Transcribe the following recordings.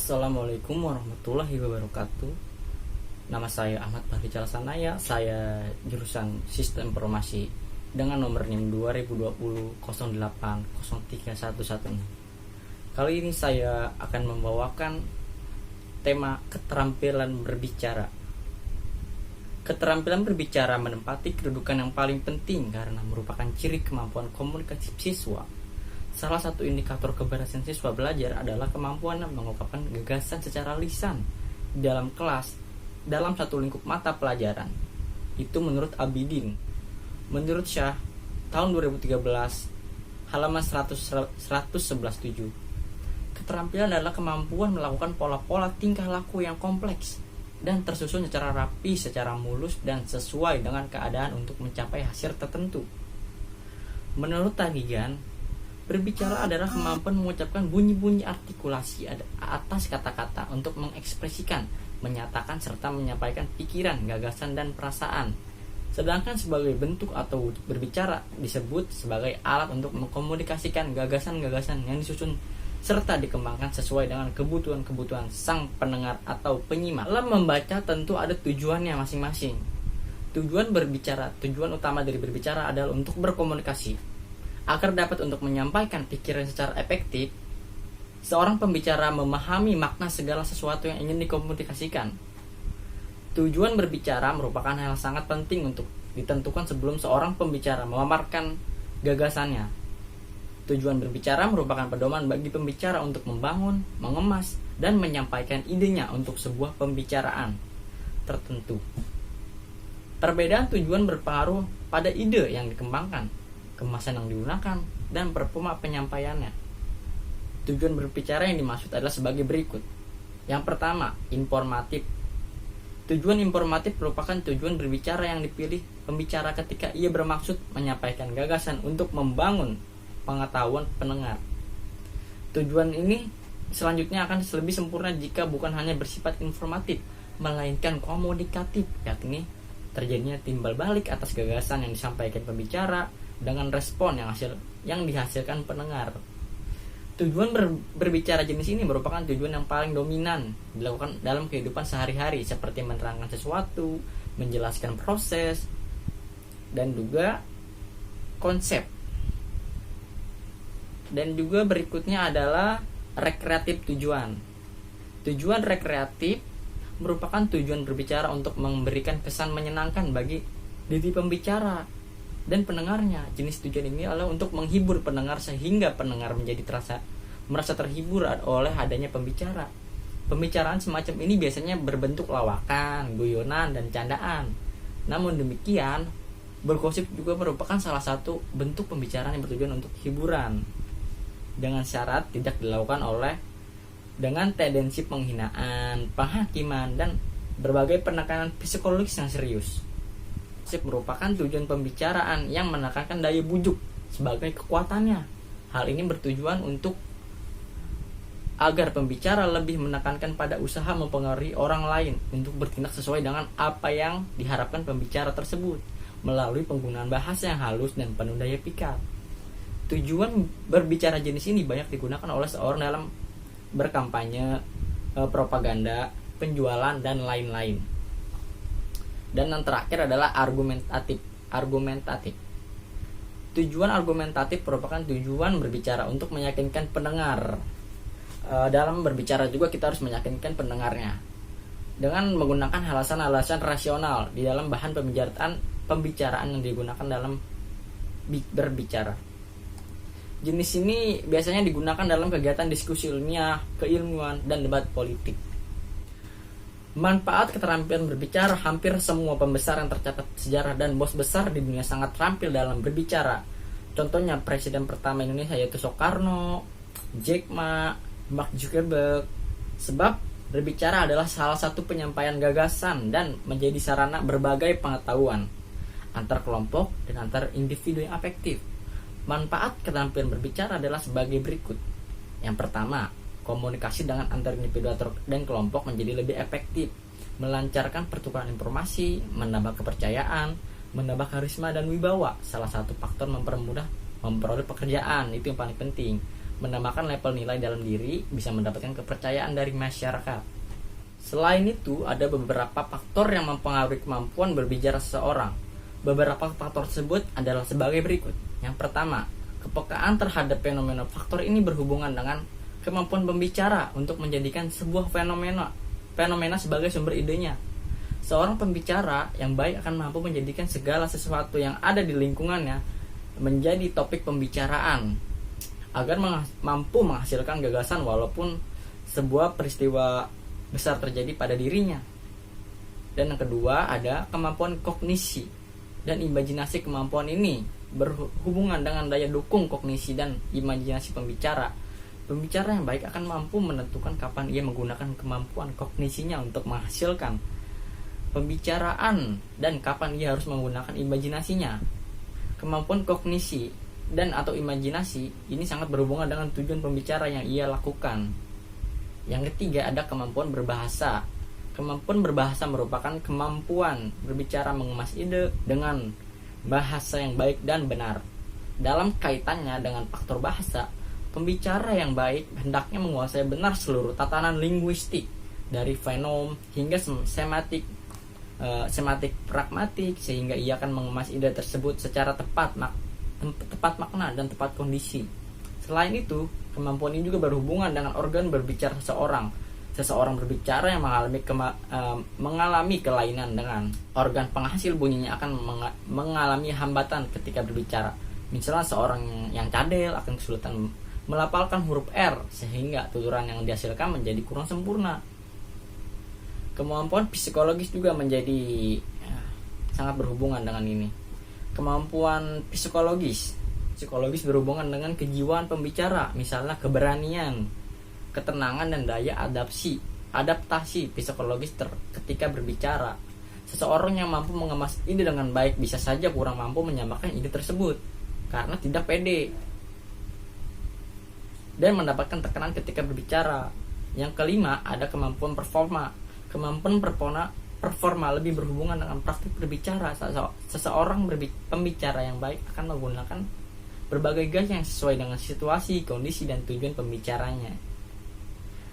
Assalamualaikum warahmatullahi wabarakatuh. Nama saya Ahmad Fahri Calasanaya. Saya jurusan Sistem Informasi dengan nomor NIM 2020 08 0311. Kali ini saya akan membawakan tema keterampilan berbicara. Keterampilan berbicara menempati kedudukan yang paling penting karena merupakan ciri kemampuan komunikatif siswa. Salah satu indikator keberhasilan siswa belajar adalah kemampuan mengungkapkan gagasan secara lisan di dalam kelas dalam satu lingkup mata pelajaran. Itu menurut Abidin. Menurut Syah, tahun 2013, halaman 111.7. Keterampilan adalah kemampuan melakukan pola-pola tingkah laku yang kompleks dan tersusun secara rapi, secara mulus, dan sesuai dengan keadaan untuk mencapai hasil tertentu. Menurut Tagigan, berbicara adalah kemampuan mengucapkan bunyi-bunyi artikulasi atas kata-kata untuk mengekspresikan, menyatakan, serta menyampaikan pikiran, gagasan, dan perasaan. Sedangkan sebagai bentuk atau berbicara disebut sebagai alat untuk mengkomunikasikan gagasan-gagasan yang disusun serta dikembangkan sesuai dengan kebutuhan-kebutuhan sang pendengar atau penyimak. Dalam membaca tentu ada tujuannya masing-masing. Tujuan utama dari berbicara adalah untuk berkomunikasi. Agar dapat untuk menyampaikan pikiran secara efektif, seorang pembicara memahami makna segala sesuatu yang ingin dikomunikasikan. Tujuan berbicara merupakan hal sangat penting untuk ditentukan sebelum seorang pembicara memaparkan gagasannya. Tujuan berbicara merupakan pedoman bagi pembicara untuk membangun, mengemas, dan menyampaikan idenya untuk sebuah pembicaraan tertentu. Perbedaan tujuan berpengaruh pada ide yang dikembangkan, kemasan yang digunakan, dan performa penyampaiannya. Tujuan berbicara yang dimaksud adalah sebagai berikut. Yang pertama, informatif. Tujuan informatif merupakan tujuan berbicara yang dipilih pembicara ketika ia bermaksud menyampaikan gagasan untuk membangun pengetahuan pendengar. Tujuan ini selanjutnya akan lebih sempurna jika bukan hanya bersifat informatif, melainkan komunikatif, yakni terjadinya timbal balik atas gagasan yang disampaikan pembicara dengan respon yang dihasilkan pendengar. Tujuan berbicara jenis ini merupakan tujuan yang paling dominan dilakukan dalam kehidupan sehari-hari, seperti menerangkan sesuatu, menjelaskan proses, dan juga konsep. Dan juga berikutnya adalah rekreatif tujuan. Tujuan rekreatif merupakan tujuan berbicara untuk memberikan kesan menyenangkan bagi diri pembicara dan pendengarnya. Jenis tujuan ini adalah untuk menghibur pendengar sehingga pendengar merasa terhibur oleh adanya pembicara. Pembicaraan semacam ini biasanya berbentuk lawakan, guyonan, dan candaan. Namun demikian, bergosip juga merupakan salah satu bentuk pembicaraan yang bertujuan untuk hiburan, dengan syarat tidak dilakukan dengan tendensi penghinaan, penghakiman, dan berbagai penekanan psikologis yang serius. Merupakan tujuan pembicaraan yang menekankan daya bujuk sebagai kekuatannya. Hal ini bertujuan agar pembicara lebih menekankan pada usaha mempengaruhi orang lain untuk bertindak sesuai dengan apa yang diharapkan pembicara tersebut melalui penggunaan bahasa yang halus dan penuh daya pikat. Tujuan berbicara jenis ini banyak digunakan oleh seorang dalam berkampanye, propaganda, penjualan, dan lain-lain. Dan yang terakhir adalah argumentatif. Tujuan argumentatif merupakan tujuan berbicara untuk meyakinkan pendengar. Dalam berbicara juga kita harus meyakinkan pendengarnya dengan menggunakan alasan-alasan rasional di dalam bahan pembicaraan yang digunakan dalam berbicara. Jenis ini biasanya digunakan dalam kegiatan diskusi ilmiah, keilmuan, dan debat politik. Manfaat keterampilan berbicara: hampir semua pembesar yang tercatat sejarah dan bos besar di dunia sangat terampil dalam berbicara. Contohnya Presiden pertama Indonesia yaitu Soekarno, Jack Ma, Mark Zuckerberg. Sebab berbicara adalah salah satu penyampaian gagasan dan menjadi sarana berbagai pengetahuan antar kelompok dan antar individu yang efektif. Manfaat keterampilan berbicara adalah sebagai berikut. Yang pertama, komunikasi dengan antar individu dan kelompok menjadi lebih efektif, melancarkan pertukaran informasi, menambah kepercayaan, menambah karisma dan wibawa. Salah satu faktor mempermudah memperoleh pekerjaan, itu yang paling penting. menambahkan level nilai dalam diri, bisa mendapatkan kepercayaan dari masyarakat. Selain itu, ada beberapa faktor yang mempengaruhi kemampuan berbicara seseorang. Beberapa faktor tersebut adalah sebagai berikut. Yang pertama, kepekaan terhadap fenomena. Faktor ini berhubungan dengan kemampuan pembicara untuk menjadikan sebuah fenomena sebagai sumber idenya. Seorang pembicara yang baik akan mampu menjadikan segala sesuatu yang ada di lingkungannya menjadi topik pembicaraan agar mampu menghasilkan gagasan walaupun sebuah peristiwa besar terjadi pada dirinya. Dan yang kedua ada kemampuan kognisi dan imajinasi. Kemampuan ini berhubungan dengan daya dukung kognisi dan imajinasi pembicara. Pembicara yang baik akan mampu menentukan kapan ia menggunakan kemampuan kognisinya untuk menghasilkan pembicaraan dan kapan ia harus menggunakan imajinasinya. Kemampuan kognisi dan atau imajinasi ini sangat berhubungan dengan tujuan pembicara yang ia lakukan. Yang ketiga ada kemampuan berbahasa. Kemampuan berbahasa merupakan kemampuan berbicara mengemas ide dengan bahasa yang baik dan benar. Dalam kaitannya dengan faktor bahasa, pembicara yang baik hendaknya menguasai benar seluruh tatanan linguistik dari fenom hingga sematik pragmatik, sehingga ia akan mengemas ide tersebut secara tepat makna dan tepat kondisi. Selain itu, kemampuan ini juga berhubungan dengan organ berbicara seseorang. Seseorang berbicara yang mengalami kelainan dengan organ penghasil bunyinya akan mengalami hambatan ketika berbicara. Misalnya seorang yang cadel akan kesulitan melafalkan huruf R sehingga tuturan yang dihasilkan menjadi kurang sempurna. Kemampuan psikologis juga menjadi sangat berhubungan dengan ini. Kemampuan psikologis berhubungan dengan kejiwaan pembicara, misalnya keberanian, ketenangan, dan daya adaptasi psikologis ketika berbicara. Seseorang yang mampu mengemas ide dengan baik bisa saja kurang mampu menyampaikan ide tersebut karena tidak pede dan mendapatkan tekanan ketika berbicara. Yang kelima ada kemampuan performa. Kemampuan performa lebih berhubungan dengan praktik berbicara. Seseorang pembicara yang baik akan menggunakan berbagai gaya yang sesuai dengan situasi, kondisi, dan tujuan pembicaranya.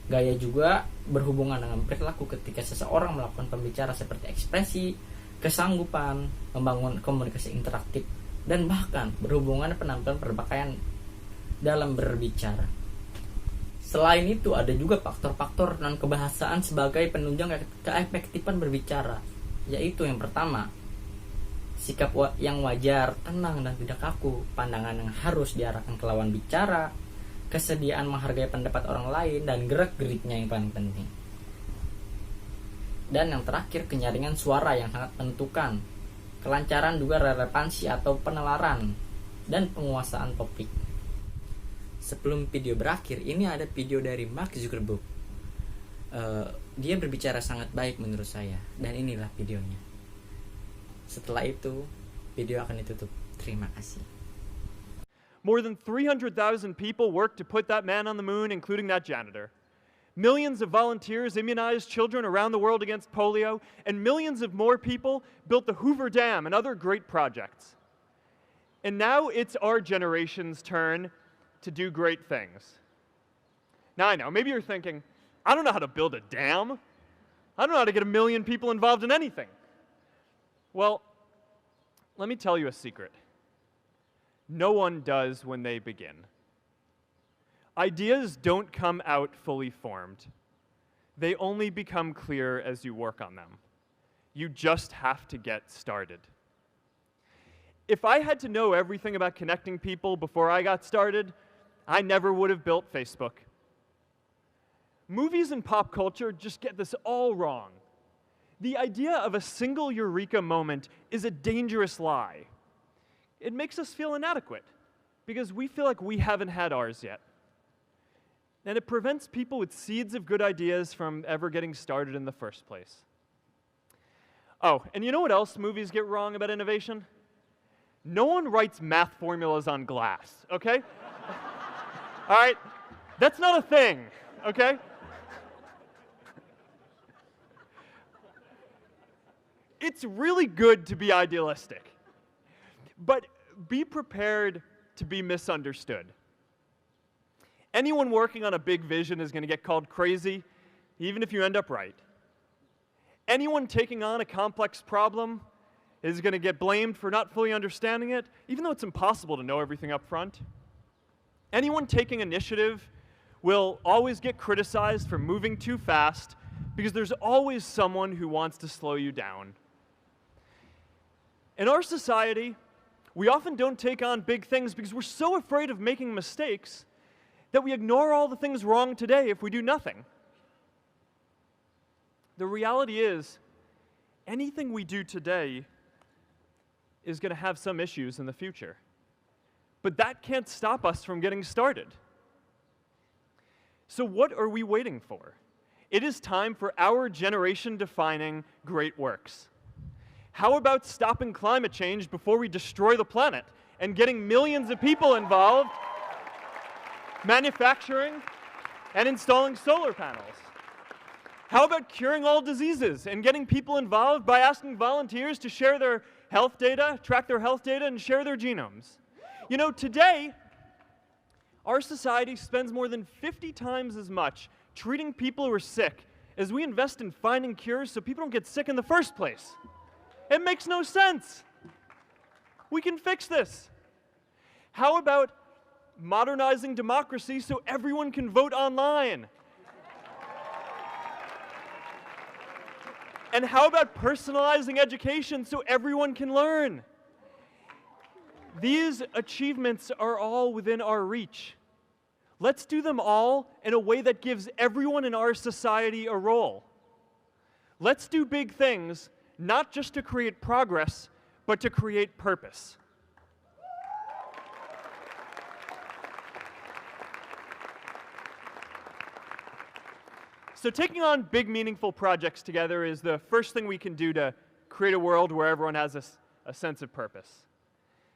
Gaya juga berhubungan dengan perilaku ketika seseorang melakukan pembicara seperti ekspresi, kesanggupan, membangun komunikasi interaktif, dan bahkan berhubungan penampilan berpakaian dalam berbicara. Selain itu ada juga faktor-faktor non kebahasaan sebagai penunjang keefektifan berbicara, yaitu yang pertama, sikap yang wajar, tenang dan tidak kaku, pandangan yang harus diarahkan ke lawan bicara, kesediaan menghargai pendapat orang lain, dan gerak-geriknya yang paling penting. Dan yang terakhir, kenyaringan suara yang sangat menentukan, kelancaran juga relevansi atau penalaran, dan penguasaan topik. Sebelum video berakhir, ini ada video dari Mark Zuckerberg. Dia berbicara sangat baik menurut saya, dan inilah videonya. Setelah itu, video akan ditutup. Terima kasih. More than 300,000 people worked to put that man on the moon, including that janitor. Millions of volunteers immunized children around the world against polio, and millions of more people built the Hoover Dam and other great projects. And now it's our generation's turn to do great things. Now I know, maybe you're thinking, I don't know how to build a dam. I don't know how to get 1 million people involved in anything. Well, let me tell you a secret. No one does when they begin. Ideas don't come out fully formed. They only become clear as you work on them. You just have to get started. If I had to know everything about connecting people before I got started, I never would have built Facebook. Movies and pop culture just get this all wrong. The idea of a single eureka moment is a dangerous lie. It makes us feel inadequate because we feel like we haven't had ours yet. And it prevents people with seeds of good ideas from ever getting started in the first place. Oh, and you know what else movies get wrong about innovation? No one writes math formulas on glass, okay? All right? That's not a thing, okay? It's really good to be idealistic, but be prepared to be misunderstood. Anyone working on a big vision is going to get called crazy, even if you end up right. Anyone taking on a complex problem is going to get blamed for not fully understanding it, even though it's impossible to know everything up front. Anyone taking initiative will always get criticized for moving too fast because there's always someone who wants to slow you down. In our society, we often don't take on big things because we're so afraid of making mistakes that we ignore all the things wrong today if we do nothing. The reality is, anything we do today is going to have some issues in the future. But that can't stop us from getting started. So what are we waiting for? It is time for our generation-defining great works. How about stopping climate change before we destroy the planet and getting millions of people involved, manufacturing and installing solar panels? How about curing all diseases and getting people involved by asking volunteers to share their health data, track their health data, and share their genomes? You know, today, our society spends more than 50 times as much treating people who are sick as we invest in finding cures so people don't get sick in the first place. It makes no sense. We can fix this. How about modernizing democracy so everyone can vote online? And how about personalizing education so everyone can learn? These achievements are all within our reach. Let's do them all in a way that gives everyone in our society a role. Let's do big things, not just to create progress, but to create purpose. So taking on big, meaningful projects together is the first thing we can do to create a world where everyone has a sense of purpose.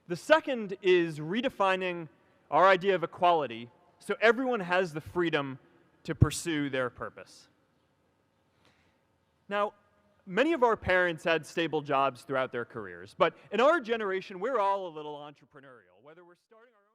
The second is redefining our idea of equality so everyone has the freedom to pursue their purpose. Now, many of our parents had stable jobs throughout their careers, but in our generation, we're all a little entrepreneurial, whether we're starting our own